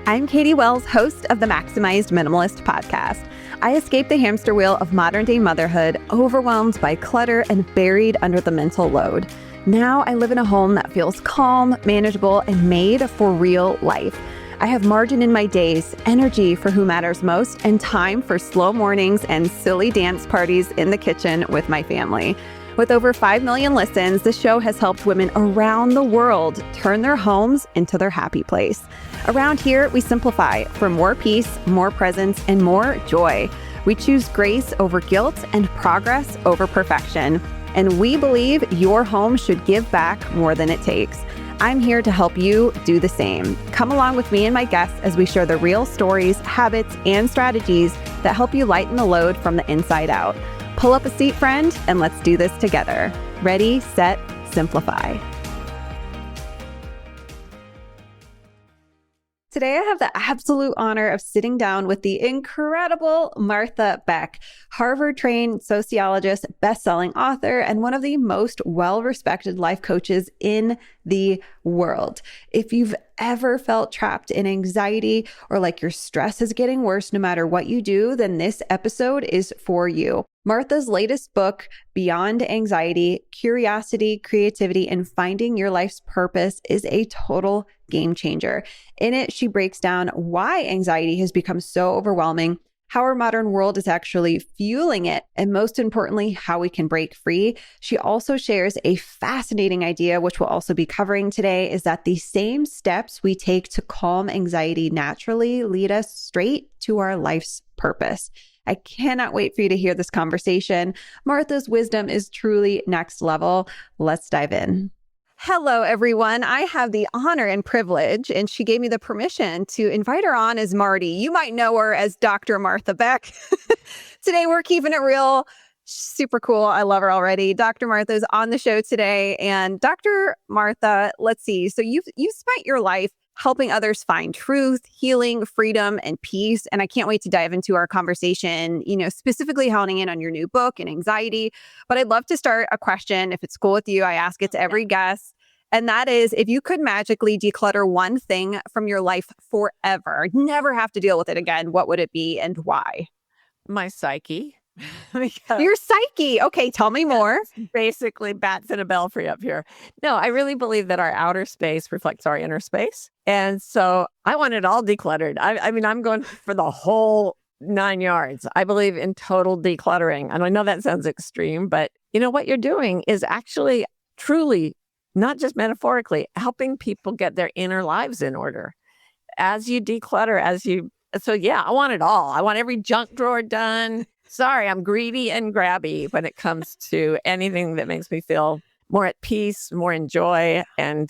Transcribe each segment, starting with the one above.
I'm Katie Wells, host of the Maximized Minimalist podcast. I escaped the hamster wheel of modern-day motherhood, overwhelmed by clutter and buried under the mental load. Now I live in a home that feels calm, manageable, and made for real life. I have margin in my days, energy for who matters most, and time for slow mornings and silly dance parties in the kitchen with my family. With over 5 million listens, the show has helped women around the world turn their homes into their happy place. Around here, we simplify for more peace, more presence, and more joy. We choose grace over guilt and progress over perfection. And we believe your home should give back more than it takes. I'm here to help you do the same. Come along with me and my guests as we share the real stories, habits, and strategies that help you lighten the load from the inside out. Pull up a seat, friend, and let's do this together. Ready, set, simplify. Today, I have the absolute honor of sitting down with the incredible Martha Beck, Harvard-trained sociologist, best-selling author, and one of the most well-respected life coaches in the world. If you've ever felt trapped in anxiety or like your stress is getting worse no matter what you do, then this episode is for you. Martha's latest book, Beyond Anxiety, Curiosity, Creativity, and Finding Your Life's Purpose, is a total game changer. In it, she breaks down why anxiety has become so overwhelming, how our modern world is actually fueling it, and most importantly, how we can break free. She also shares a fascinating idea, which we'll also be covering today, is that the same steps we take to calm anxiety naturally lead us straight to our life's purpose. I cannot wait for you to hear this conversation. Martha's wisdom is truly next level. Let's dive in. Hello, everyone. I have the honor and privilege, and she gave me the permission to invite her on as Marty. You might know her as Dr. Martha Beck. Today, we're keeping it real. Super cool. I love her already. Dr. Martha is on the show today. And Dr. Martha, let's see. So you've spent your life helping others find truth, healing, freedom, and peace. And I can't wait to dive into our conversation, specifically honing in on your new book and anxiety. But I'd love to start a question. If it's cool with you, I ask it to every guest. And that is, if you could magically declutter one thing from your life forever, never have to deal with it again, what would it be and why? My psyche. Your psyche. Okay, tell me more. Basically bats in a belfry up here. No, I really believe that our outer space reflects our inner space. And so I want it all decluttered. I mean, I'm going for the whole 9 yards. I believe in total decluttering. And I know that sounds extreme, but what you're doing is actually truly, not just metaphorically, helping people get their inner lives in order. As you declutter, so yeah, I want it all. I want every junk drawer done. Sorry, I'm greedy and grabby when it comes to anything that makes me feel more at peace, more in joy. And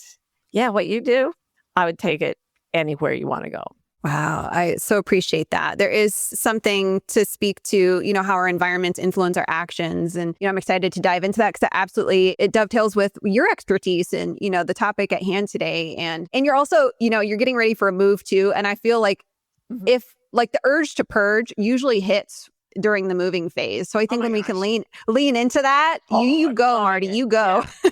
yeah, what you do, I would take it anywhere you want to go. Wow, I so appreciate that. There is something to speak to, how our environments influence our actions. And, I'm excited to dive into that because it dovetails with your expertise and, the topic at hand today. And you're also, you're getting ready for a move too. And I feel like if like the urge to purge usually hits during the moving phase. So I think we can lean into that. You go, Marty, you go. Yeah.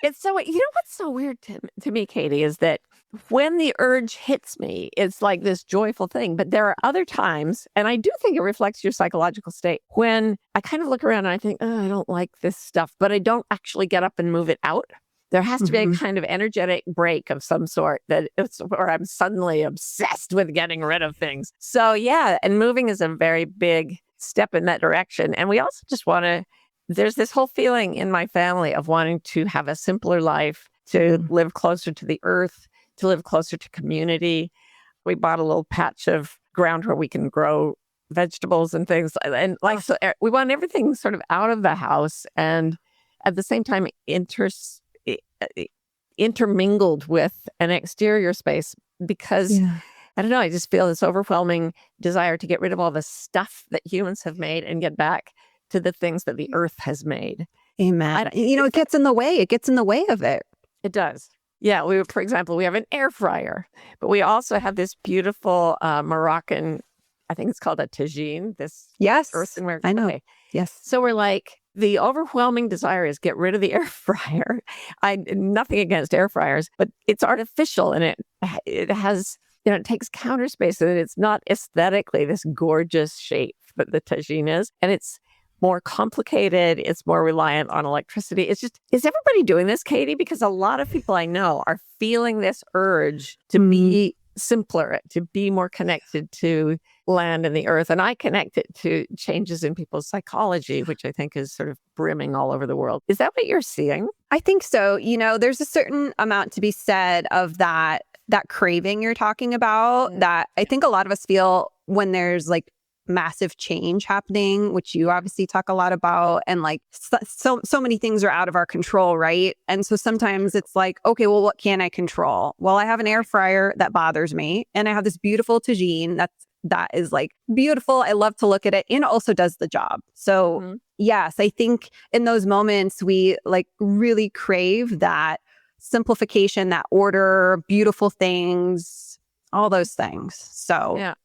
It's so, what's so weird to me, Katie, is that when the urge hits me, it's like this joyful thing. But there are other times, and I do think it reflects your psychological state, when I kind of look around and I think, I don't like this stuff, but I don't actually get up and move it out. There has to be a kind of energetic break of some sort where I'm suddenly obsessed with getting rid of things. So yeah, and moving is a very big step in that direction. And we also just there's this whole feeling in my family of wanting to have a simpler life, to live closer to the earth, to live closer to community. We bought a little patch of ground where we can grow vegetables and things. And so we want everything sort of out of the house and at the same time intermingled with an exterior space because I don't know, I just feel this overwhelming desire to get rid of all the stuff that humans have made and get back to the things that the earth has made. Amen. It gets in the way. It gets in the way of it. It does. Yeah. For example, we have an air fryer, but we also have this beautiful Moroccan, I think it's called a tagine, this earthenware. I know. Okay. Yes. So we're like, the overwhelming desire is get rid of the air fryer. Nothing against air fryers, but it's artificial and it it takes counter space, and it's not aesthetically this gorgeous shape that the tagine is. And it's more complicated. It's more reliant on electricity. It's just, is everybody doing this, Katie? Because a lot of people I know are feeling this urge to be simpler, to be more connected to land and the earth. And I connect it to changes in people's psychology, which I think is sort of brimming all over the world. Is that what you're seeing? I think so. There's a certain amount to be said of that craving you're talking about that I think a lot of us feel when there's like massive change happening, which you obviously talk a lot about, and like so many things are out of our control, right? And so sometimes it's like, okay, well, what can I control? Well, I have an air fryer that bothers me, and I have this beautiful tagine that is like beautiful. I love to look at it, and it also does the job. So yes, I think in those moments we like really crave that simplification, that order, beautiful things, all those things. So yeah.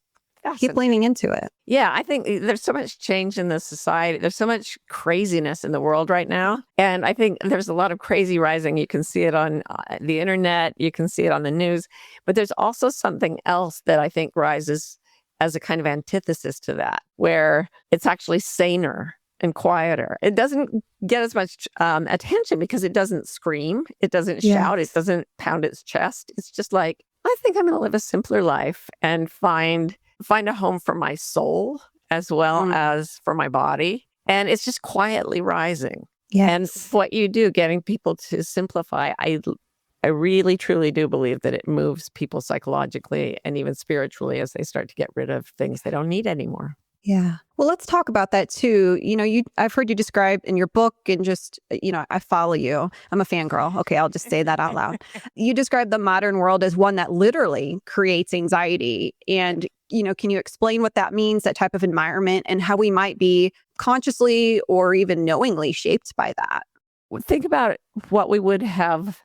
Keep leaning into it. Yeah, I think there's so much change in the society. There's so much craziness in the world right now. And I think there's a lot of crazy rising. You can see it on the internet. You can see it on the news. But there's also something else that I think rises as a kind of antithesis to that, where it's actually saner and quieter. It doesn't get as much attention because it doesn't scream. It doesn't shout. It doesn't pound its chest. It's just like, I think I'm going to live a simpler life and find a home for my soul as well as for my body. And it's just quietly rising. Yes. And what you do, getting people to simplify, I really, truly do believe that it moves people psychologically and even spiritually as they start to get rid of things they don't need anymore. Yeah. Well, let's talk about that too. I've heard you describe in your book, and just, I follow you. I'm a fangirl. Okay, I'll just say that out loud. You describe the modern world as one that literally creates anxiety. And, can you explain what that means, that type of environment, and how we might be consciously or even knowingly shaped by that? Think about what we would have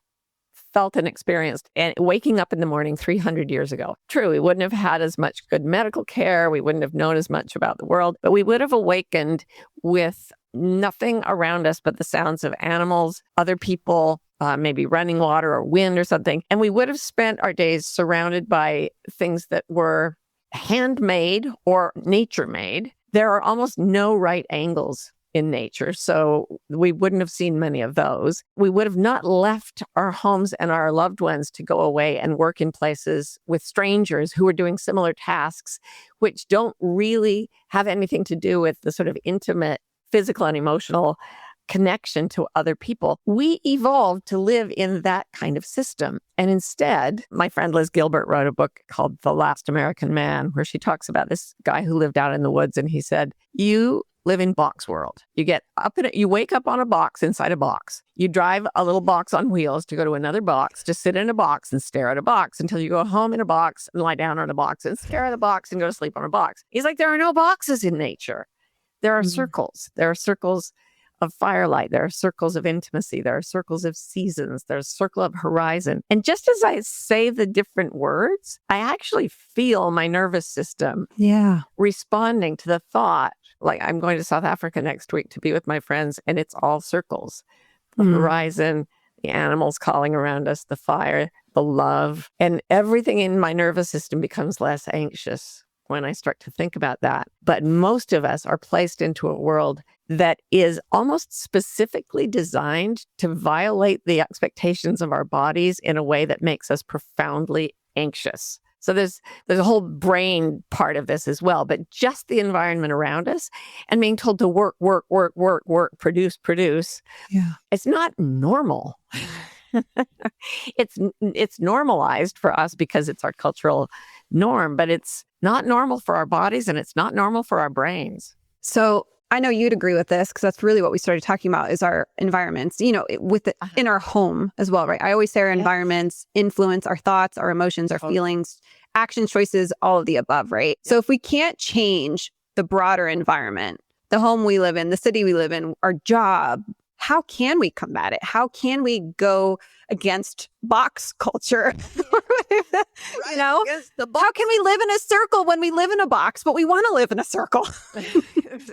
felt and experienced and waking up in the morning 300 years ago. True, we wouldn't have had as much good medical care. We wouldn't have known as much about the world, but we would have awakened with nothing around us but the sounds of animals, other people, maybe running water or wind or something. And we would have spent our days surrounded by things that were handmade or nature made. There are almost no right angles in nature, so we wouldn't have seen many of those. We would have not left our homes and our loved ones to go away and work in places with strangers who are doing similar tasks, which don't really have anything to do with the sort of intimate physical and emotional connection to other people. We evolved to live in that kind of system. And instead, my friend Liz Gilbert wrote a book called The Last American Man, where she talks about this guy who lived out in the woods. And he said, you live in box world. You get up in it, you wake up on a box inside a box. You drive a little box on wheels to go to another box, to sit in a box and stare at a box until you go home in a box and lie down on a box and stare at a box and go to sleep on a box. He's like, there are no boxes in nature. There are circles. There are circles of firelight. There are circles of intimacy. There are circles of seasons. There's a circle of horizon. And just as I say the different words, I actually feel my nervous system responding to the thought. Like, I'm going to South Africa next week to be with my friends, and it's all circles. The horizon, the animals calling around us, the fire, the love, and everything in my nervous system becomes less anxious when I start to think about that. But most of us are placed into a world that is almost specifically designed to violate the expectations of our bodies in a way that makes us profoundly anxious. So there's a whole brain part of this as well, but just the environment around us and being told to work, produce. Yeah. It's not normal. It's normalized for us because it's our cultural norm, but it's not normal for our bodies and it's not normal for our brains. So I know you'd agree with this because that's really what we started talking about is our environments, in our home as well, right? I always say our environments influence our thoughts, our emotions, our feelings, action choices, all of the above, right? So if we can't change the broader environment, the home we live in, the city we live in, our job, how can we combat it? How can we go against box culture? How can we live in a circle when we live in a box, but we want to live in a circle?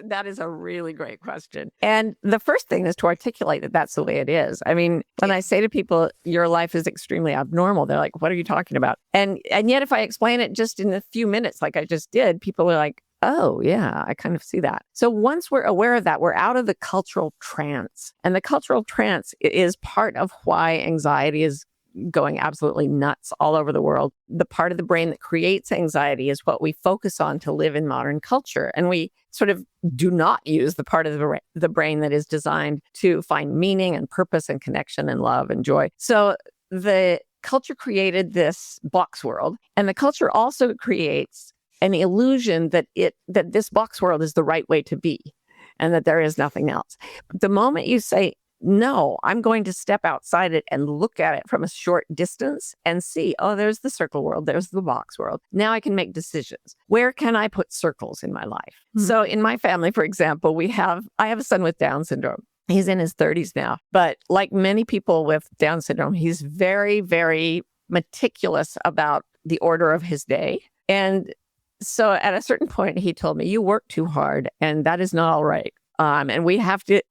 That is a really great question. And the first thing is to articulate that that's the way it is. I mean, when I say to people, your life is extremely abnormal, they're like, what are you talking about? And yet if I explain it just in a few minutes, like I just did, people are like, oh, yeah, I kind of see that. So once we're aware of that, we're out of the cultural trance. And the cultural trance is part of why anxiety is going absolutely nuts all over the world. The part of the brain that creates anxiety is what we focus on to live in modern culture. And we sort of do not use the part of the brain that is designed to find meaning and purpose and connection and love and joy. So the culture created this box world, and the culture also creates an illusion that this box world is the right way to be and that there is nothing else. But the moment you say, no, I'm going to step outside it and look at it from a short distance and see, oh, there's the circle world, there's the box world. Now I can make decisions. Where can I put circles in my life? So in my family, for example, I have a son with Down syndrome. He's in his 30s now, but like many people with Down syndrome, he's very, very meticulous about the order of his day. And so at a certain point, he told me, you work too hard and that is not all right. And we have to,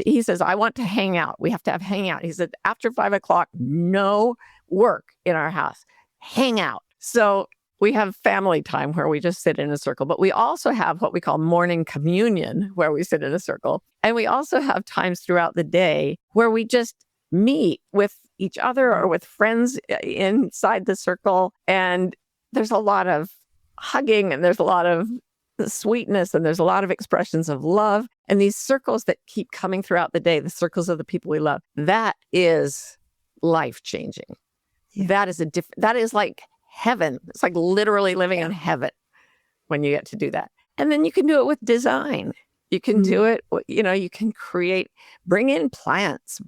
he says, I want to hang out. We have to have hangout. He said, after 5 o'clock, no work in our house, hang out. So we have family time where we just sit in a circle, but we also have what we call morning communion where we sit in a circle. And we also have times throughout the day where we just meet with each other or with friends inside the circle. And there's a lot of hugging and there's a lot of sweetness and there's a lot of expressions of love. And these circles that keep coming throughout the day, the circles of the people we love, that is life-changing. Yeah. That is like heaven. It's like literally living in heaven when you get to do that. And then you can do it with design. You can do it, you can bring in plants,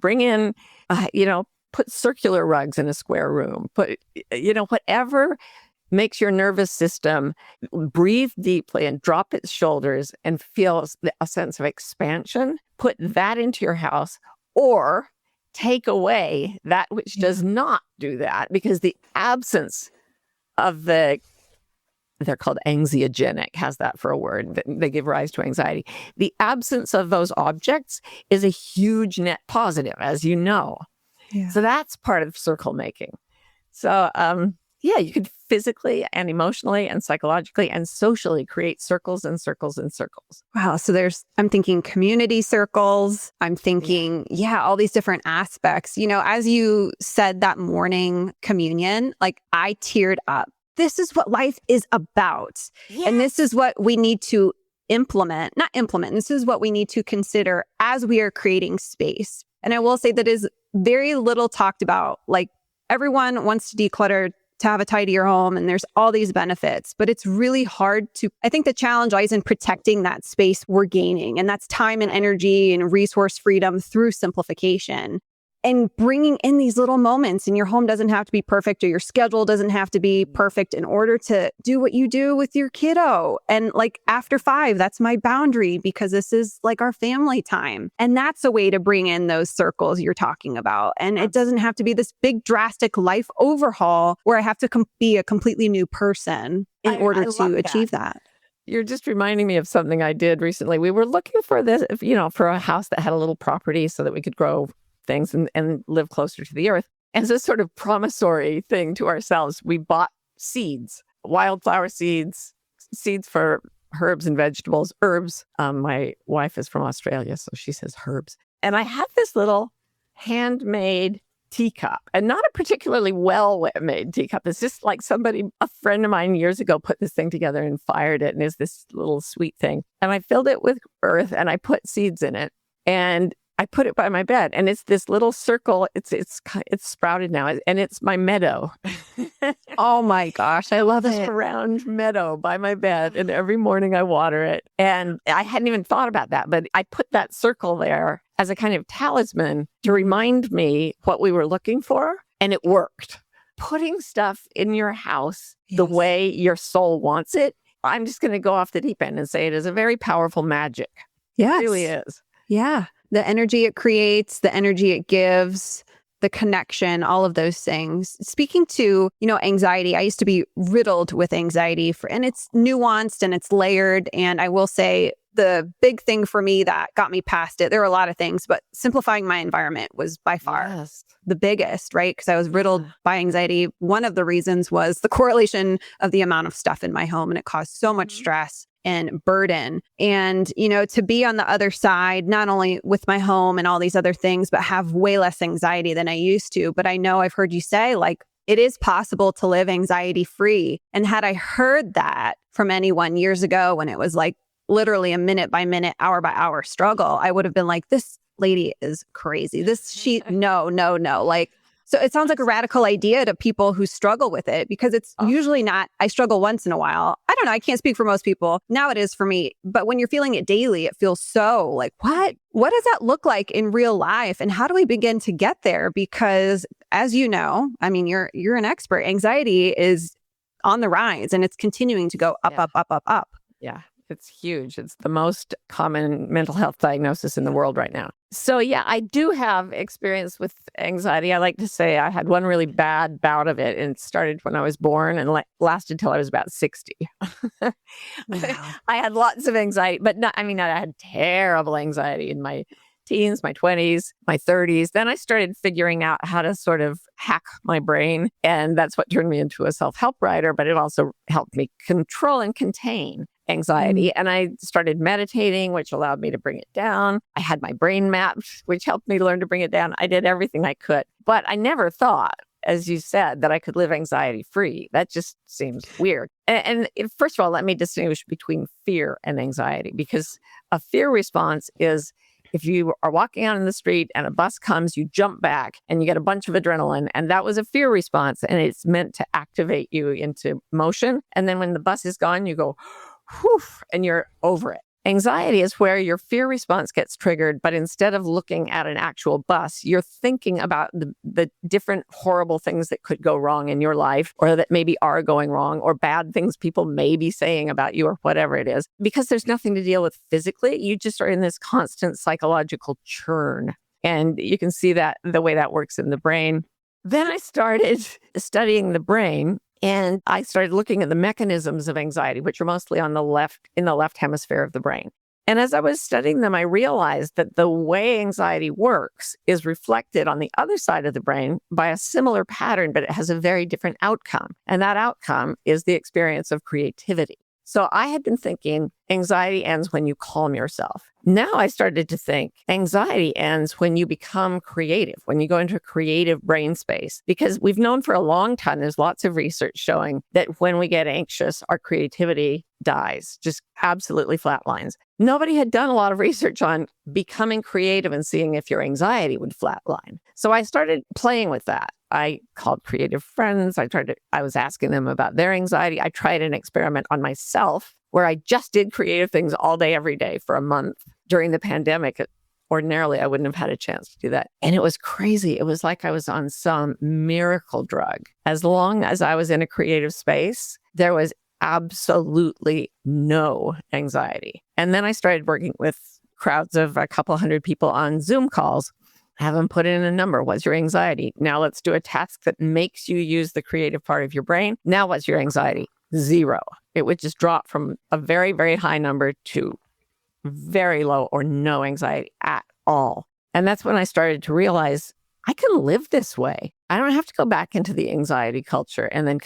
put circular rugs in a square room, whatever makes your nervous system breathe deeply and drop its shoulders and feel a sense of expansion. Put that into your house or take away that which does not do that, because the absence of they're called anxiogenic, has that for a word, they give rise to anxiety. The absence of those objects is a huge net positive, as you know. Yeah. So that's part of circle making. So, you could physically and emotionally and psychologically and socially create circles and circles and circles. Wow. So I'm thinking community circles. I'm thinking, all these different aspects. As you said that morning communion, like I teared up. This is what life is about. Yes. And this is what we need to this is what we need to consider as we are creating space. And I will say that is very little talked about. Like everyone wants to declutter, to have a tidier home, and there's all these benefits, but it's really hard I think the challenge lies in protecting that space we're gaining, and that's time and energy and resource freedom through simplification. And bringing in these little moments, and your home doesn't have to be perfect or your schedule doesn't have to be perfect in order to do what you do with your kiddo. And like after 5, that's my boundary because this is like our family time. And that's a way to bring in those circles you're talking about. And it doesn't have to be this big drastic life overhaul where I have to be a completely new person in order to achieve that. You're just reminding me of something I did recently. We were looking for this, for a house that had a little property so that we could grow things and live closer to the earth. As a sort of promissory thing to ourselves, we bought seeds, wildflower seeds for herbs and vegetables. Herbs. My wife is from Australia, so she says herbs. And I had this little handmade teacup, and not a particularly well-made teacup. It's just like a friend of mine years ago put this thing together and fired it, and it's this little sweet thing. And I filled it with earth, and I put seeds in it, and I put it by my bed, and it's this little circle. It's sprouted now, and it's my meadow. Oh my gosh, I love this round meadow by my bed, and every morning I water it. And I hadn't even thought about that, but I put that circle there as a kind of talisman to remind me what we were looking for, and it worked. Putting stuff in your house the way your soul wants it, I'm just going to go off the deep end and say it is a very powerful magic. Yes. It really is. Yeah. The energy it creates, the energy it gives, the connection, all of those things. Speaking to, anxiety, I used to be riddled with anxiety and it's nuanced and it's layered. And I will say the big thing for me that got me past it. There were a lot of things, but simplifying my environment was by far the biggest, right? Because I was riddled by anxiety. One of the reasons was the correlation of the amount of stuff in my home, and it caused so much stress and burden. And, to be on the other side, not only with my home and all these other things, but have way less anxiety than I used to. But I know I've heard you say, like, it is possible to live anxiety free. And had I heard that from anyone years ago when it was like literally a minute by minute, hour by hour struggle, I would have been like, this lady is crazy. No. Like, so it sounds like a radical idea to people who struggle with it, because it's usually not, I struggle once in a while. I don't know. I can't speak for most people. Now it is for me. But when you're feeling it daily, it feels so like, what does that look like in real life? And how do we begin to get there? Because as you know, I mean, you're an expert. Anxiety is on the rise, and it's continuing to go up, up. Yeah. It's huge. It's the most common mental health diagnosis in the world right now. So yeah, I do have experience with anxiety. I like to say I had one really bad bout of it, and it started when I was born and lasted till I was about 60. Wow. I had lots of anxiety, but I had terrible anxiety in my teens, my 20s, my 30s. Then I started figuring out how to sort of hack my brain. And that's what turned me into a self-help writer, but it also helped me control and contain anxiety. And I started meditating, which allowed me to bring it down. I had my brain mapped, which helped me learn to bring it down. I did everything I could, but I never thought, as you said, that I could live anxiety free. That just seems weird. And first of all, let me distinguish between fear and anxiety, because a fear response is if you are walking out in the street and a bus comes, you jump back and you get a bunch of adrenaline. And that was a fear response. And it's meant to activate you into motion. And then when the bus is gone, you go, whew, and you're over it. Anxiety is where your fear response gets triggered, but instead of looking at an actual bus, you're thinking about the different horrible things that could go wrong in your life, or that maybe are going wrong, or bad things people may be saying about you, or whatever it is. Because there's nothing to deal with physically, you just are in this constant psychological churn. And you can see that the way that works in the brain. Then I started studying the brain. And I started looking at the mechanisms of anxiety, which are mostly in the left hemisphere of the brain. And as I was studying them, I realized that the way anxiety works is reflected on the other side of the brain by a similar pattern, but it has a very different outcome. And that outcome is the experience of creativity. So I had been thinking anxiety ends when you calm yourself. Now I started to think anxiety ends when you become creative, when you go into a creative brain space. Because we've known for a long time, there's lots of research showing that when we get anxious, our creativity dies, just absolutely flatlines. Nobody had done a lot of research on becoming creative and seeing if your anxiety would flatline. So I started playing with that. I called creative friends. I was asking them about their anxiety. I tried an experiment on myself where I just did creative things all day, every day for a month during the pandemic. Ordinarily, I wouldn't have had a chance to do that. And it was crazy. It was like I was on some miracle drug. As long as I was in a creative space, there was absolutely no anxiety. And then I started working with crowds of a couple hundred people on Zoom calls. Have them put in a number. What's your anxiety? Now let's do a task that makes you use the creative part of your brain. Now what's your anxiety? 0. It would just drop from a very, very high number to very low or no anxiety at all. And that's when I started to realize I can live this way. I don't have to go back into the anxiety culture and then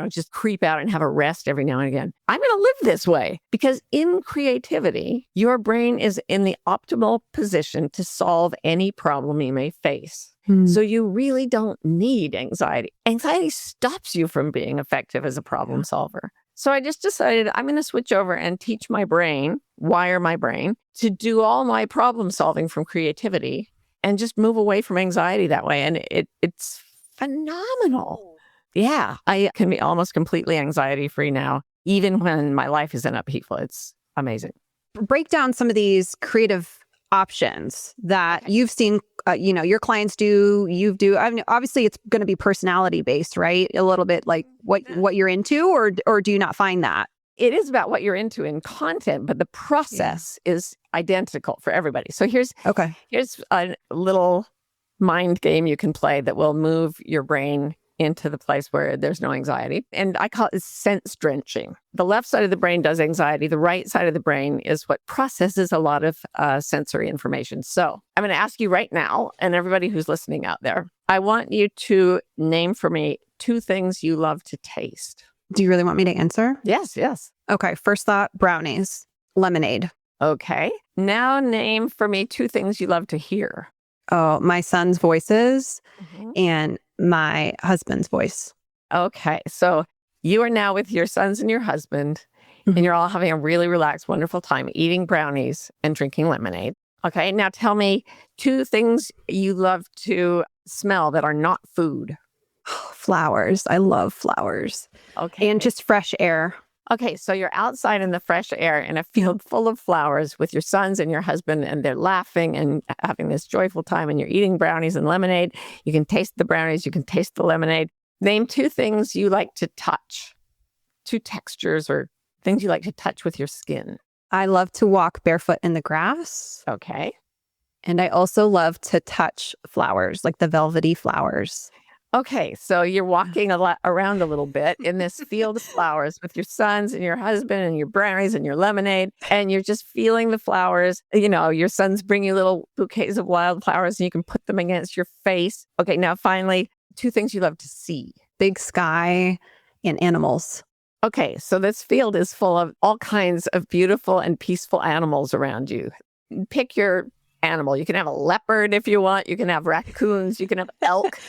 just creep out and have a rest every now and again. I'm going to live this way because in creativity, your brain is in the optimal position to solve any problem you may face. So you really don't need anxiety. Anxiety stops you from being effective as a problem solver. So I just decided I'm going to switch over and teach my brain, wire my brain to do all my problem solving from creativity and just move away from anxiety that way. And it's phenomenal. Yeah, I can be almost completely anxiety free now, even when my life is in upheaval. It's amazing. Break down some of these creative options that you've seen, your clients do, you do. I mean, obviously it's going to be personality based, right? A little bit like what you're into, or do you not find that? It is about what you're into in content, but the process is identical for everybody. So here's a little mind game you can play that will move your brain into the place where there's no anxiety. And I call it sense drenching. The left side of the brain does anxiety. The right side of the brain is what processes a lot of sensory information. So I'm going to ask you right now, and everybody who's listening out there, I want you to name for me 2 things you love to taste. Do you really want me to answer? Yes, yes. Okay. First thought, brownies, lemonade. Okay. Now name for me 2 things you love to hear. Oh, my son's voices and my husband's voice. Okay. So you are now with your sons and your husband, and you're all having a really relaxed, wonderful time eating brownies and drinking lemonade. Okay. Now tell me 2 things you love to smell that are not food. Flowers. I love flowers. Okay. And just fresh air. Okay, so you're outside in the fresh air in a field full of flowers with your sons and your husband, and they're laughing and having this joyful time, and you're eating brownies and lemonade. You can taste the brownies, you can taste the lemonade. Name 2 things you like to touch, 2 textures or things you like to touch with your skin. I love to walk barefoot in the grass. Okay. And I also love to touch flowers, like the velvety flowers. Okay, so you're walking around a little bit in this field of flowers with your sons and your husband and your brownies and your lemonade, and you're just feeling the flowers. You know, your sons bring you little bouquets of wildflowers and you can put them against your face. Okay, now finally, 2 things you love to see. Big sky and animals. Okay, so this field is full of all kinds of beautiful and peaceful animals around you. Pick your animal. You can have a leopard if you want. You can have raccoons. You can have elk.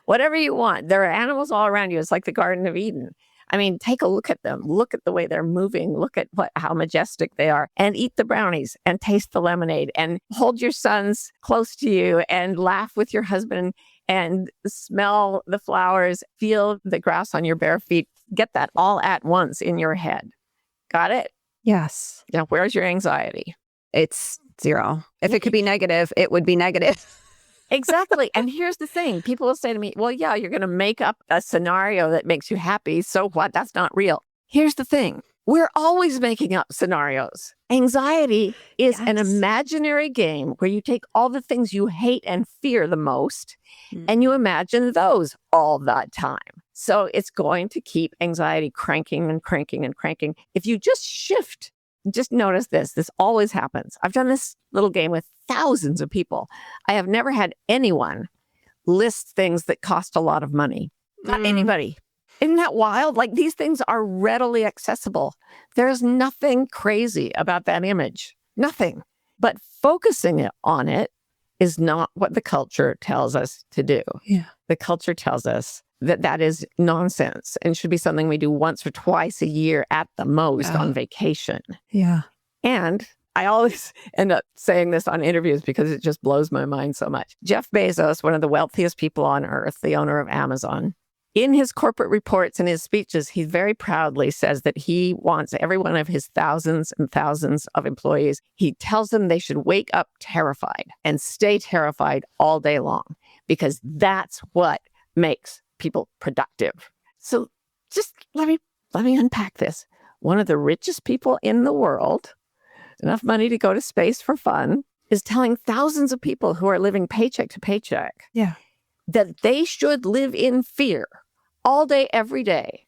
Whatever you want. There are animals all around you. It's like the Garden of Eden. I mean, take a look at them. Look at the way they're moving. Look at how majestic they are. And eat the brownies and taste the lemonade and hold your sons close to you and laugh with your husband and smell the flowers, feel the grass on your bare feet. Get that all at once in your head. Got it? Yes. Now, where's your anxiety? It's 0. If it could be negative, it would be negative. Exactly. And here's the thing. People will say to me, well, yeah, you're going to make up a scenario that makes you happy. So what? That's not real. Here's the thing. We're always making up scenarios. Anxiety is an imaginary game where you take all the things you hate and fear the most and you imagine those all the time. So it's going to keep anxiety cranking and cranking and cranking. If you just shift, just notice this always happens. I've done this little game with thousands of people. I have never had anyone list things that cost a lot of money. Not anybody. Isn't that wild? Like, these things are readily accessible. There's nothing crazy about that image. Nothing. But focusing on it is not what the culture tells us to do. Yeah. The culture tells us that is nonsense and should be something we do once or twice a year at the most on vacation. Yeah. And I always end up saying this on interviews because it just blows my mind so much. Jeff Bezos, one of the wealthiest people on earth, the owner of Amazon, in his corporate reports and his speeches, he very proudly says that he wants every one of his thousands and thousands of employees, he tells them they should wake up terrified and stay terrified all day long because that's what makes people productive. So just let me unpack this. One of the richest people in the world, enough money to go to space for fun, is telling thousands of people who are living paycheck to paycheck that they should live in fear all day, every day,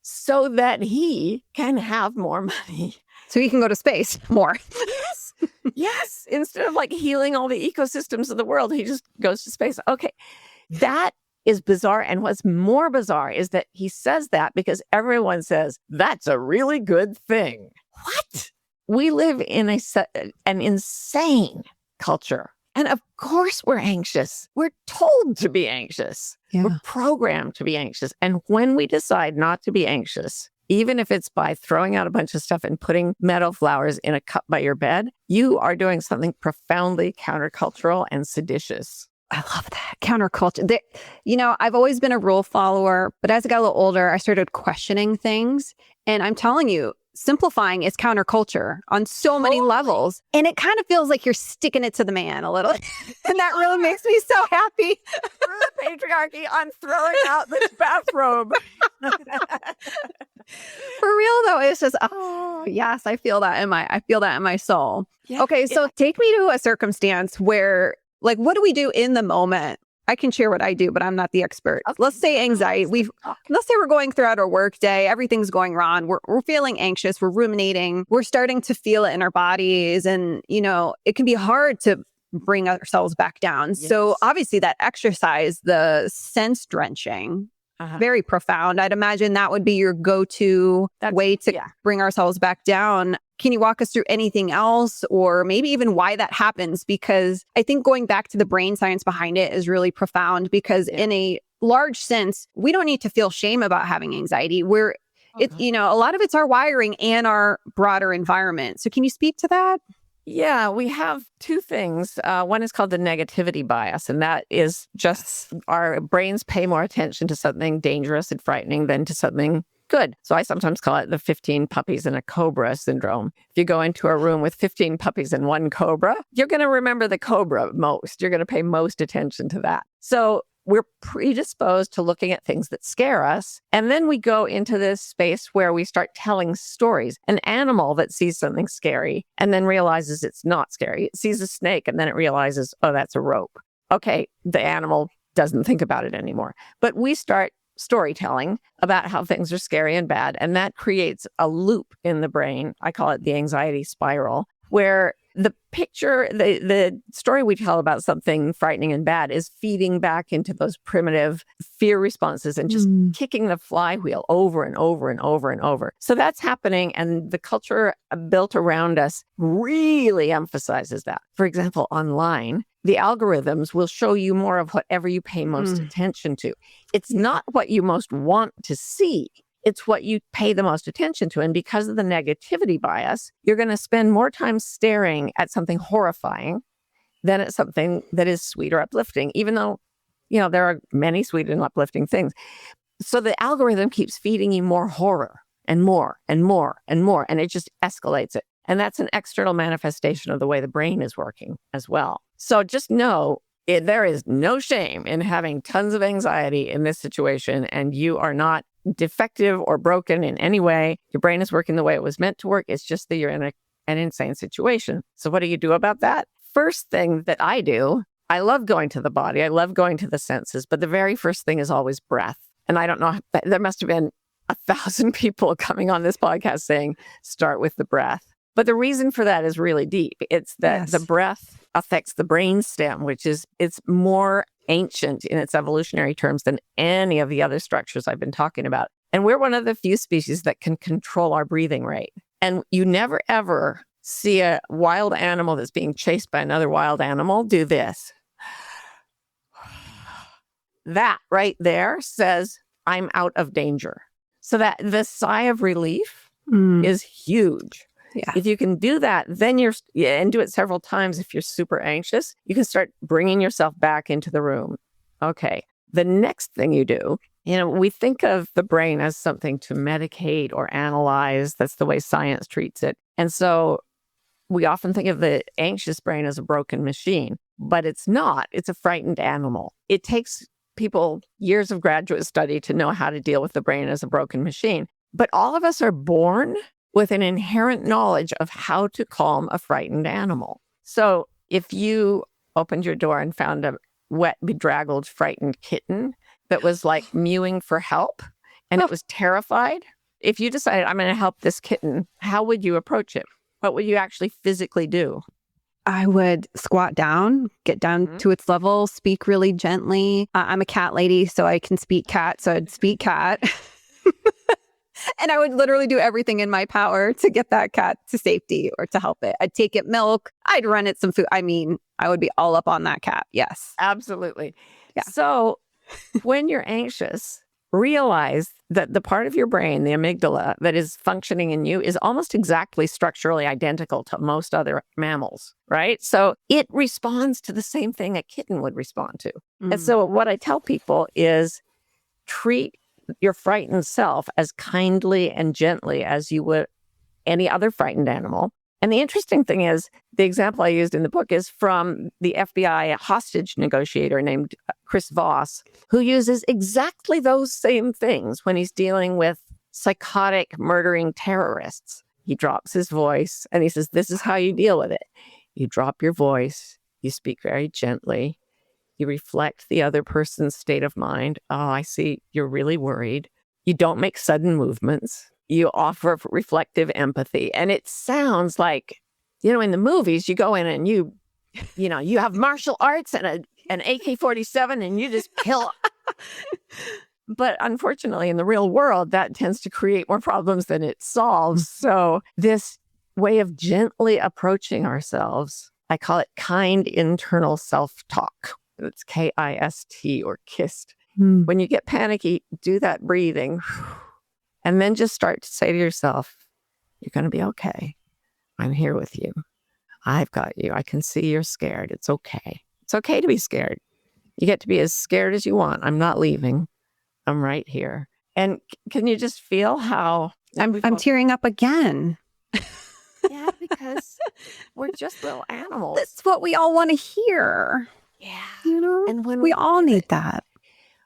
so that he can have more money. So he can go to space more. Yes. Yes. Instead of like healing all the ecosystems of the world, he just goes to space. Okay. That is bizarre. And what's more bizarre is that he says that because everyone says, that's a really good thing. What? We live in an insane culture. And of course we're anxious. We're told to be anxious. Yeah. We're programmed to be anxious. And when we decide not to be anxious, even if it's by throwing out a bunch of stuff and putting meadow flowers in a cup by your bed, you are doing something profoundly countercultural and seditious. I love that. Counterculture. I've always been a rule follower, but as I got a little older, I started questioning things. And I'm telling you, simplifying is counterculture on so many levels. And it kind of feels like you're sticking it to the man a little. And that really makes me so happy. Through the patriarchy, I'm throwing out this bathrobe. For real though, it's just, oh yes, I feel that in my soul. Yeah, okay, so take me to a circumstance where, like, what do we do in the moment? I can share what I do, but I'm not the expert. Okay. Let's say anxiety. Let's say we're going throughout our work day. Everything's going wrong. We're feeling anxious. We're ruminating. We're starting to feel it in our bodies. And, it can be hard to bring ourselves back down. Yes. So obviously that exercise, the sense drenching, very profound. I'd imagine that would be your go-to way to bring ourselves back down. Can you walk us through anything else, or maybe even why that happens? Because I think going back to the brain science behind it is really profound, because in a large sense, we don't need to feel shame about having anxiety. A lot of it's our wiring and our broader environment. So can you speak to that? Yeah, we have two things. One is called the negativity bias, and that is just our brains pay more attention to something dangerous and frightening than to something good. So I sometimes call it the 15 puppies and a cobra syndrome. If you go into a room with 15 puppies and one cobra, you're going to remember the cobra most. You're going to pay most attention to that. So we're predisposed to looking at things that scare us. And then we go into this space where we start telling stories. An animal that sees something scary and then realizes it's not scary. It sees a snake and then it realizes, oh, that's a rope. Okay, the animal doesn't think about it anymore. But we start storytelling about how things are scary and bad. And that creates a loop in the brain. I call it the anxiety spiral, where the picture, the story we tell about something frightening and bad is feeding back into those primitive fear responses and just kicking the flywheel over and over and over and over. So that's happening. And the culture built around us really emphasizes that. For example, online, the algorithms will show you more of whatever you pay most attention to. It's not what you most want to see. It's what you pay the most attention to. And because of the negativity bias, you're going to spend more time staring at something horrifying than at something that is sweet or uplifting, even though, there are many sweet and uplifting things. So the algorithm keeps feeding you more horror and more and more and more, and it just escalates it. And that's an external manifestation of the way the brain is working as well. So just know there is no shame in having tons of anxiety in this situation, and you are not defective or broken in any way. Your brain is working the way it was meant to work. It's just that you're in an insane situation. So what do you do about that? First thing that I do, I love going to the body. I love going to the senses, but the very first thing is always breath. And I don't know, there must have been 1,000 people coming on this podcast saying, start with the breath. But the reason for that is really deep. It's that the breath affects the brain stem, it's more ancient in its evolutionary terms than any of the other structures I've been talking about. And we're one of the few species that can control our breathing rate. And you never, ever see a wild animal that's being chased by another wild animal do this. That right there says, I'm out of danger. So that the sigh of relief is huge. Yeah. If you can do that, then and do it several times. If you're super anxious, you can start bringing yourself back into the room. Okay. The next thing you do, we think of the brain as something to medicate or analyze. That's the way science treats it. And so we often think of the anxious brain as a broken machine, but it's not. It's a frightened animal. It takes people years of graduate study to know how to deal with the brain as a broken machine. But all of us are born with an inherent knowledge of how to calm a frightened animal. So if you opened your door and found a wet, bedraggled, frightened kitten that was like mewing for help and it was terrified, if you decided, I'm going to help this kitten, how would you approach it? What would you actually physically do? I would squat down, get down to its level, speak really gently. I'm a cat lady, so I can speak cat. So I'd speak cat. And I would literally do everything in my power to get that cat to safety or to help it. I'd take it milk. I'd run it some food. I mean, I would be all up on that cat. Yes. Absolutely. Yeah. So when you're anxious, realize that the part of your brain, the amygdala, that is functioning in you is almost exactly structurally identical to most other mammals, right? So it responds to the same thing a kitten would respond to. And so what I tell people is treat your frightened self as kindly and gently as you would any other frightened animal. And the interesting thing is, the example I used in the book is from the FBI hostage negotiator named Chris Voss, who uses exactly those same things when he's dealing with psychotic, murdering terrorists. He drops his voice and he says, this is how you deal with it. You drop your voice, you speak very gently, You reflect the other person's state of mind. Oh, I see. You're really worried. You don't make sudden movements. You offer reflective empathy. And it sounds like, in the movies, you go in and you have martial arts and an AK-47 and you just kill. But unfortunately, in the real world, that tends to create more problems than it solves. So this way of gently approaching ourselves, I call it kind internal self-talk. It's KIST or KIST. When you get panicky, do that breathing. And then just start to say to yourself, you're going to be okay. I'm here with you. I've got you. I can see you're scared. It's okay. It's okay to be scared. You get to be as scared as you want. I'm not leaving. I'm right here. And can you just feel how I'm tearing up again? Yeah, because we're just little animals. That's what we all want to hear. Yeah. And when we all need that.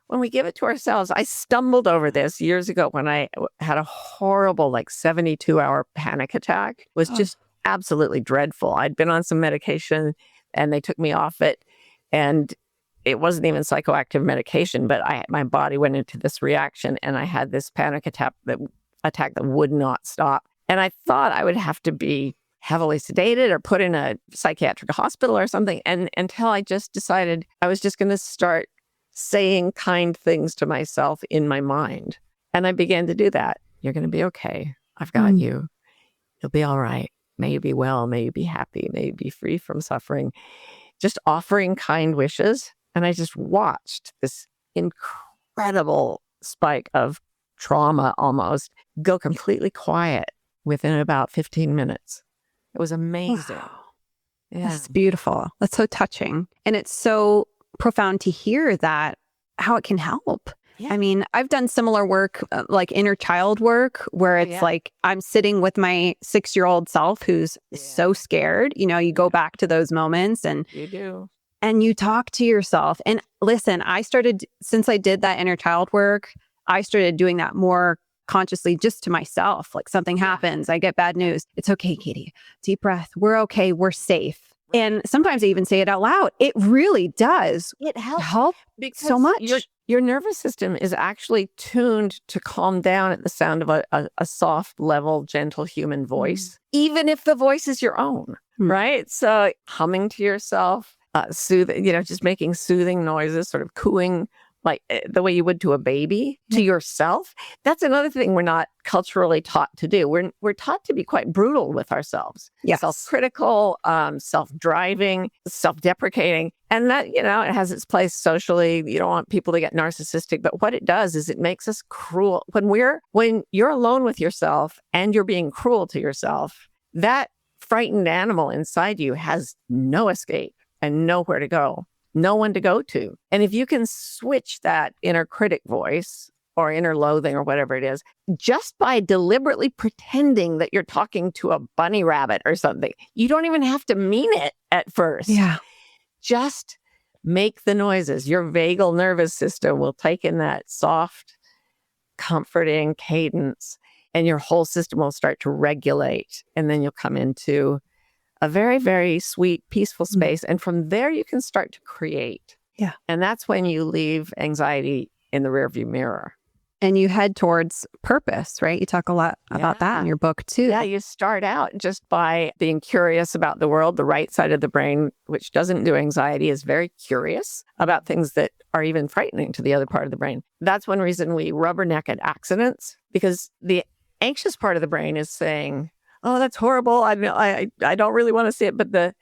When we give it to ourselves, I stumbled over this years ago when I had a horrible 72-hour panic attack. It was just absolutely dreadful. I'd been on some medication and they took me off it. And it wasn't even psychoactive medication, but my body went into this reaction and I had this panic attack that would not stop. And I thought I would have to be heavily sedated or put in a psychiatric hospital or something. And until I just decided I was just going to start saying kind things to myself in my mind. And I began to do that. You're going to be okay. I've got you. You'll be all right. May you be well. May you be happy. May you be free from suffering. Just offering kind wishes. And I just watched this incredible spike of trauma almost go completely quiet within about 15 minutes. It was amazing. Wow. Yeah. That's beautiful. That's so touching. And it's so profound to hear that, how it can help. Yeah. I mean, I've done similar work, like inner child work, where it's like I'm sitting with my 6-year-old self who's so scared. You go back to those moments and you do. And you talk to yourself. And listen, since I did that inner child work, I started doing that more consciously just to myself. Like something happens, I get bad news. It's okay, Katie. Deep breath. We're okay. We're safe. And sometimes I even say it out loud. It really does. It helps. So much. Your nervous system is actually tuned to calm down at the sound of a soft, level, gentle human voice, even if the voice is your own, right? So humming to yourself, soothing, just making soothing noises, sort of cooing like the way you would to a baby, to yourself. That's another thing we're not culturally taught to do. We're taught to be quite brutal with ourselves. Yes. Self-critical, self-driving, self-deprecating. And that, it has its place socially. You don't want people to get narcissistic. But what it does is it makes us cruel. When you're alone with yourself and you're being cruel to yourself, that frightened animal inside you has no escape and nowhere to go. No one to go to. And if you can switch that inner critic voice or inner loathing or whatever it is, just by deliberately pretending that you're talking to a bunny rabbit or something, you don't even have to mean it at first. Yeah. Just make the noises. Your vagal nervous system will take in that soft, comforting cadence, and your whole system will start to regulate. And then you'll come into a very, very sweet, peaceful space. And from there, you can start to create. Yeah. And that's when you leave anxiety in the rearview mirror. And you head towards purpose, right? You talk a lot about that in your book, too. Yeah, you start out just by being curious about the world. The right side of the brain, which doesn't do anxiety, is very curious about things that are even frightening to the other part of the brain. That's one reason we rubberneck at accidents, because the anxious part of the brain is saying, oh, that's horrible. I don't really want to see it. But the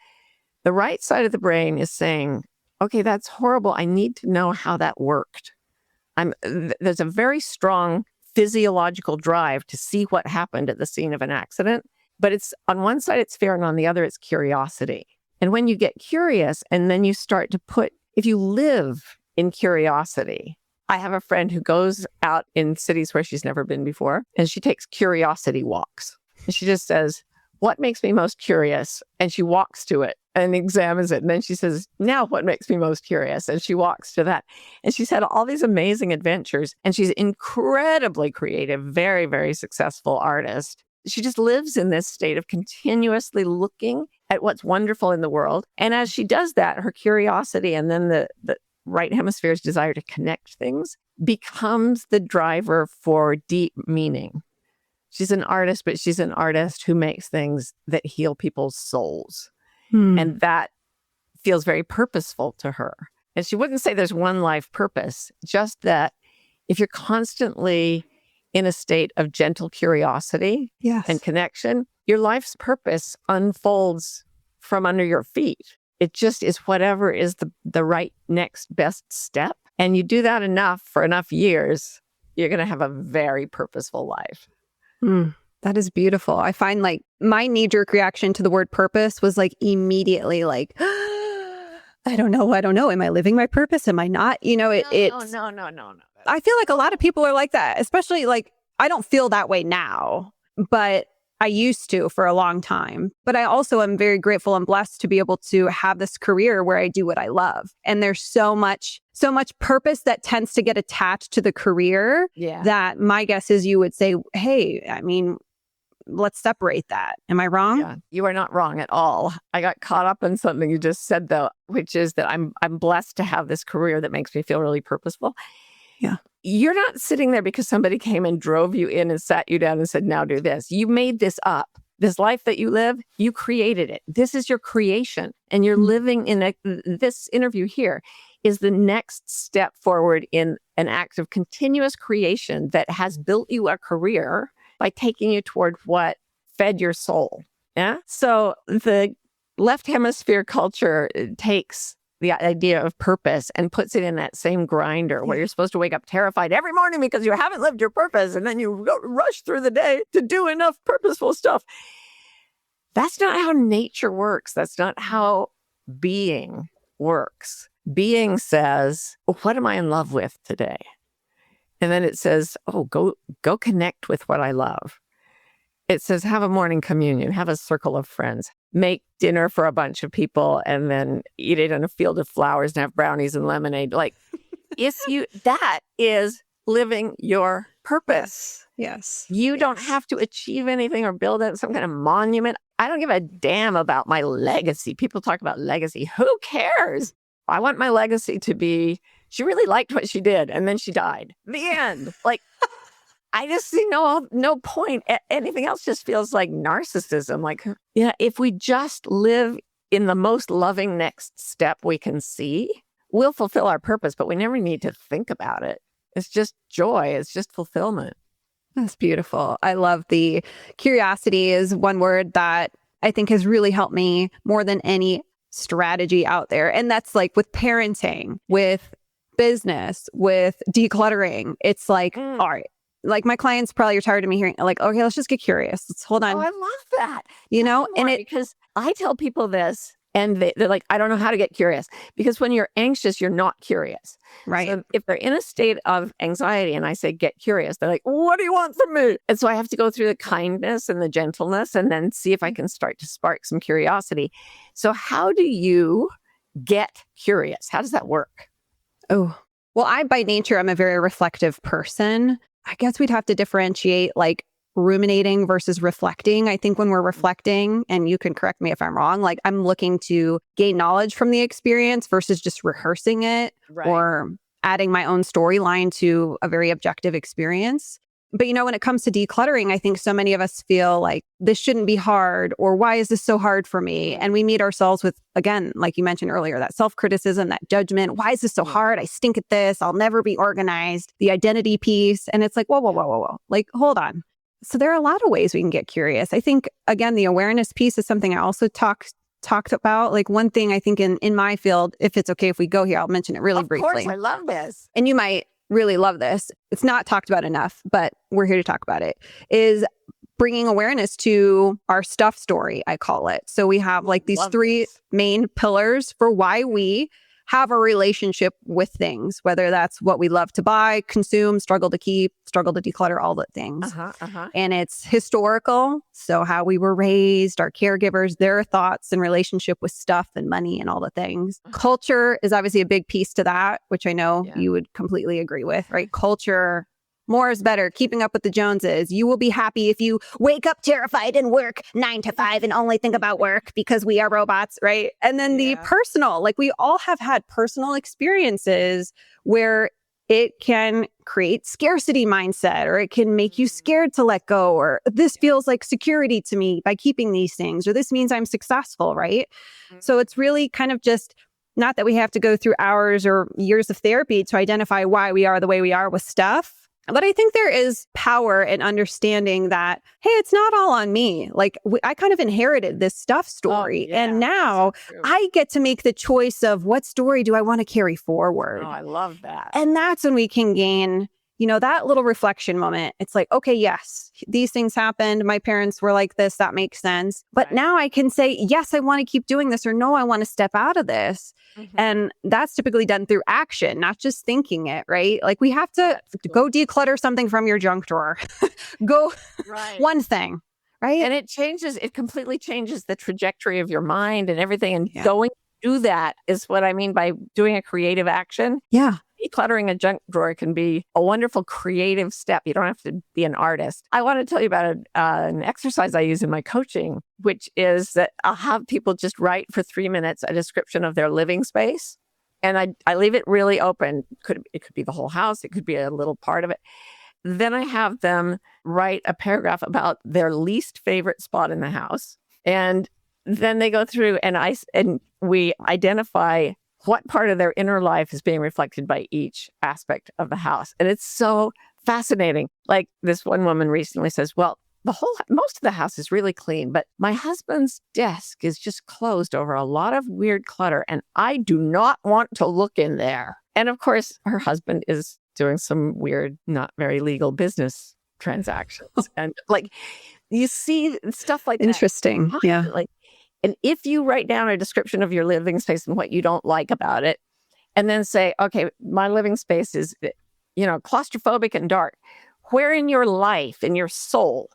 right side of the brain is saying, okay, that's horrible. I need to know how that worked. There's a very strong physiological drive to see what happened at the scene of an accident. But it's on one side, it's fear, and on the other, it's curiosity. And when you get curious and then you start to if you live in curiosity, I have a friend who goes out in cities where she's never been before, and she takes curiosity walks. And she just says, what makes me most curious? And she walks to it and examines it. And then she says, now what makes me most curious? And she walks to that. And she's had all these amazing adventures. And she's incredibly creative, very, very successful artist. She just lives in this state of continuously looking at what's wonderful in the world. And as she does that, her curiosity and then the right hemisphere's desire to connect things becomes the driver for deep meaning. She's an artist, but she's an artist who makes things that heal people's souls. And that feels very purposeful to her. And she wouldn't say there's one life purpose, just that if you're constantly in a state of gentle curiosity and connection, your life's purpose unfolds from under your feet. It just is whatever is the right next best step. And you do that enough for enough years, you're going to have a very purposeful life. That is beautiful. I find like my knee-jerk reaction to the word purpose was like immediately like, I don't know. Am I living my purpose? Am I not? You know, No. I feel like a lot of people are like that, especially like I don't feel that way now, but I used to for a long time. But I also am very grateful and blessed to be able to have this career where I do what I love. And there's so much purpose that tends to get attached to the career that my guess is you would say, hey, I mean, let's separate that. Am I wrong? Yeah, you are not wrong at all. I got caught up in something you just said, though, which is that I'm blessed to have this career that makes me feel really purposeful. Yeah. You're not sitting there because somebody came and drove you in and sat you down and said, now do this. You made this up. This life that you live, you created it. This is your creation. And you're living in this interview here is the next step forward in an act of continuous creation that has built you a career by taking you toward what fed your soul. Yeah. So the left hemisphere culture takes the idea of purpose and puts it in that same grinder where you're supposed to wake up terrified every morning because you haven't lived your purpose. And then you rush through the day to do enough purposeful stuff. That's not how nature works. That's not how being works. Being says, what am I in love with today? And then it says, oh, go connect with what I love. It says, have a morning communion, have a circle of friends, make dinner for a bunch of people, and then eat it in a field of flowers and have brownies and lemonade. Like, that is living your purpose. Yes. You don't have to achieve anything or build some kind of monument. I don't give a damn about my legacy. People talk about legacy. Who cares? I want my legacy to be, she really liked what she did, and then she died. The end. Like, I just see no point. Anything else just feels like narcissism. Like, if we just live in the most loving next step we can see, we'll fulfill our purpose, but we never need to think about it. It's just joy. It's just fulfillment. That's beautiful. I love the curiosity is one word that I think has really helped me more than any strategy out there. And that's like with parenting, with business, with decluttering. It's like, all right. Like my clients probably are tired of me hearing like, okay, let's just get curious. Let's hold on. Oh, I love that. You know, and because I tell people this and they're like, I don't know how to get curious, because when you're anxious, you're not curious. Right. So if they're in a state of anxiety and I say, get curious, they're like, what do you want from me? And so I have to go through the kindness and the gentleness and then see if I can start to spark some curiosity. So how do you get curious? How does that work? Oh, well, by nature, I'm a very reflective person. I guess we'd have to differentiate like ruminating versus reflecting. I think when we're reflecting, and you can correct me if I'm wrong, like I'm looking to gain knowledge from the experience versus just rehearsing it or adding my own storyline to a very objective experience. But, you know, when it comes to decluttering, I think so many of us feel like this shouldn't be hard, or why is this so hard for me? And we meet ourselves with, again, like you mentioned earlier, that self-criticism, that judgment. Why is this so hard? I stink at this. I'll never be organized. The identity piece. And it's like, whoa. Like, hold on. So there are a lot of ways we can get curious. I think, again, the awareness piece is something I also talked about. Like one thing I think in my field, if it's okay if we go here, I'll mention it really briefly. Of course, I love this. And you might really love this. It's not talked about enough, but we're here to talk about it, is bringing awareness to our stuff story, I call it. So we have like these three main pillars for why we have a relationship with things, whether that's what we love to buy, consume, struggle to keep, struggle to declutter, all the things. And it's historical. So how we were raised, our caregivers, their thoughts and relationship with stuff and money and all the things. Culture is obviously a big piece to that, which I know you would completely agree with, right? Culture, More is better. Keeping up with the Joneses. You will be happy if you wake up terrified and work 9 to 5 and only think about work because we are robots, right? And then the personal, like we all have had personal experiences where it can create scarcity mindset, or it can make you scared to let go, or this feels like security to me by keeping these things, or this means I'm successful, right? So it's really kind of just not that we have to go through hours or years of therapy to identify why we are the way we are with stuff. But I think there is power in understanding that, hey, it's not all on me. Like I kind of inherited this stuff story. And now I get to make the choice of what story do I want to carry forward. Oh, I love that. And that's when we can gain, that little reflection moment. It's like, okay, yes, these things happened. My parents were like this. That makes sense. But now I can say, yes, I want to keep doing this, or no, I want to step out of this. And that's typically done through action, not just thinking it, right? Like we have to go declutter something from your junk drawer. Go one thing, right? And it completely changes the trajectory of your mind and everything. And going to do that is what I mean by doing a creative action. Yeah. Decluttering a junk drawer can be a wonderful creative step. You don't have to be an artist. I want to tell you about an exercise I use in my coaching, which is that I'll have people just write for 3 minutes a description of their living space. And I leave it really open. It could be the whole house. It could be a little part of it. Then I have them write a paragraph about their least favorite spot in the house. And then they go through and we identify what part of their inner life is being reflected by each aspect of the house. And it's so fascinating. Like this one woman recently says, well, most of the house is really clean, but my husband's desk is just closed over a lot of weird clutter, and I do not want to look in there. And of course, her husband is doing some weird, not very legal business transactions. And like, you see stuff like that. Interesting. Yeah. And if you write down a description of your living space and what you don't like about it, and then say, okay, my living space is, claustrophobic and dark. Where in your life, in your soul,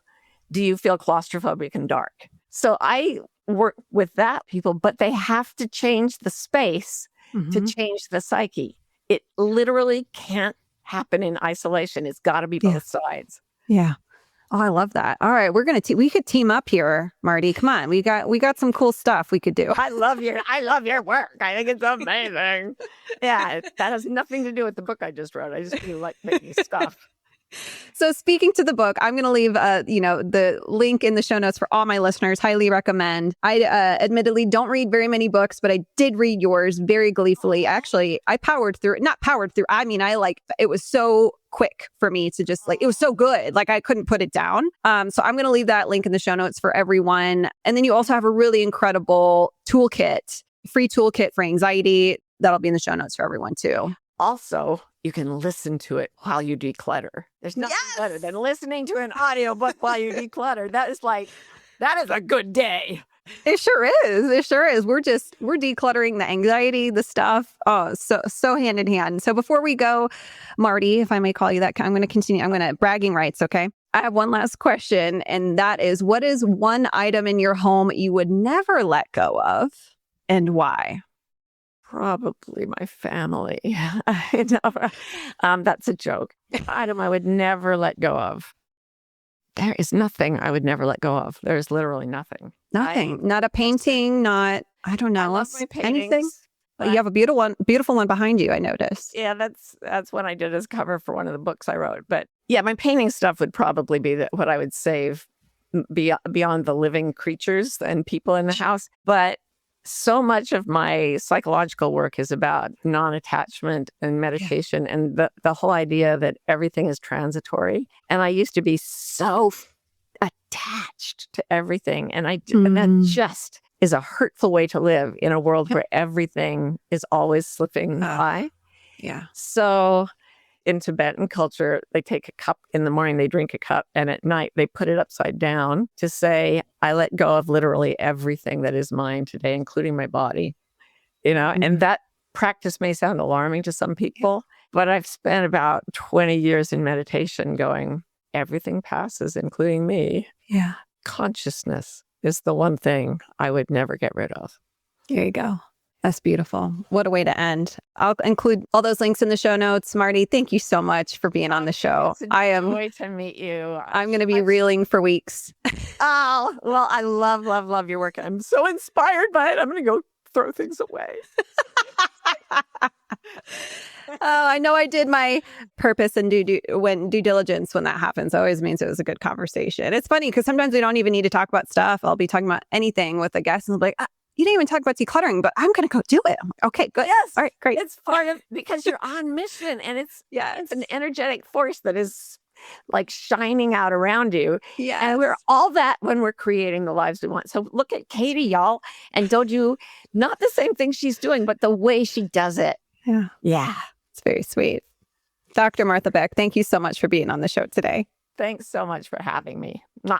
do you feel claustrophobic and dark? So I work with that people, but they have to change the space to change the psyche. It literally can't happen in isolation. It's got to be both sides. Yeah. Oh, I love that. All right, we could team up here, Marty. Come on, we got some cool stuff we could do. I love your work. I think it's amazing. Yeah, that has nothing to do with the book I just wrote. I just really like making stuff. So speaking to the book, I'm going to leave, the link in the show notes for all my listeners. Highly recommend. I admittedly don't read very many books, but I did read yours very gleefully. Actually, I not powered through. I mean, it was so quick for me to just it was so good. Like I couldn't put it down. So I'm going to leave that link in the show notes for everyone. And then you also have a really incredible free toolkit for anxiety. That'll be in the show notes for everyone too. Also, you can listen to it while you declutter. There's nothing better than listening to an audiobook while you declutter. That is a good day. It sure is. It sure is. We're decluttering the anxiety, the stuff. Oh, so hand in hand. So before we go, Marty, if I may call you that, I'm going to continue. I'm going to bragging rights. Okay. I have one last question. And that is, what is one item in your home you would never let go of, and why? Probably my family. That's a joke. Item I would never let go of. There is nothing I would never let go of. There is literally nothing. Nothing. Not a painting, I don't know. I love my paintings, anything. But you have a beautiful one behind you, I noticed. Yeah, that's what I did as cover for one of the books I wrote. But yeah, my painting stuff would probably be what I would save beyond the living creatures and people in the house. But so much of my psychological work is about non-attachment and meditation and the whole idea that everything is transitory. And I used to be so attached to everything. And that just is a hurtful way to live in a world where everything is always slipping by. Yeah. So in Tibetan culture, they take a cup in the morning, they drink a cup, and at night they put it upside down to say, I let go of literally everything that is mine today, including my body. And that practice may sound alarming to some people, but I've spent about 20 years in meditation going, everything passes, including me. Yeah. Consciousness is the one thing I would never get rid of. There you go. That's beautiful. What a way to end. I'll include all those links in the show notes. Marty, thank you so much for being on the show. It's a joy to meet you. I'm going to be reeling for weeks. Oh, well, I love your work. I'm so inspired by it. I'm going to go throw things away. I know I did my purpose and due diligence when that happens. It always means it was a good conversation. It's funny because sometimes we don't even need to talk about stuff. I'll be talking about anything with a guest and they'll be like, you didn't even talk about decluttering, but I'm going to go do it. I'm like, okay, good. Yes. All right, great. It's part of, because you're on mission and it's an energetic force that is like shining out around you. Yeah. And we're all that when we're creating the lives we want. So look at Katie, y'all. And don't you, not the same thing she's doing, but the way she does it. Yeah. Yeah. It's very sweet. Dr. Martha Beck, thank you so much for being on the show today. Thanks so much for having me. Mwah.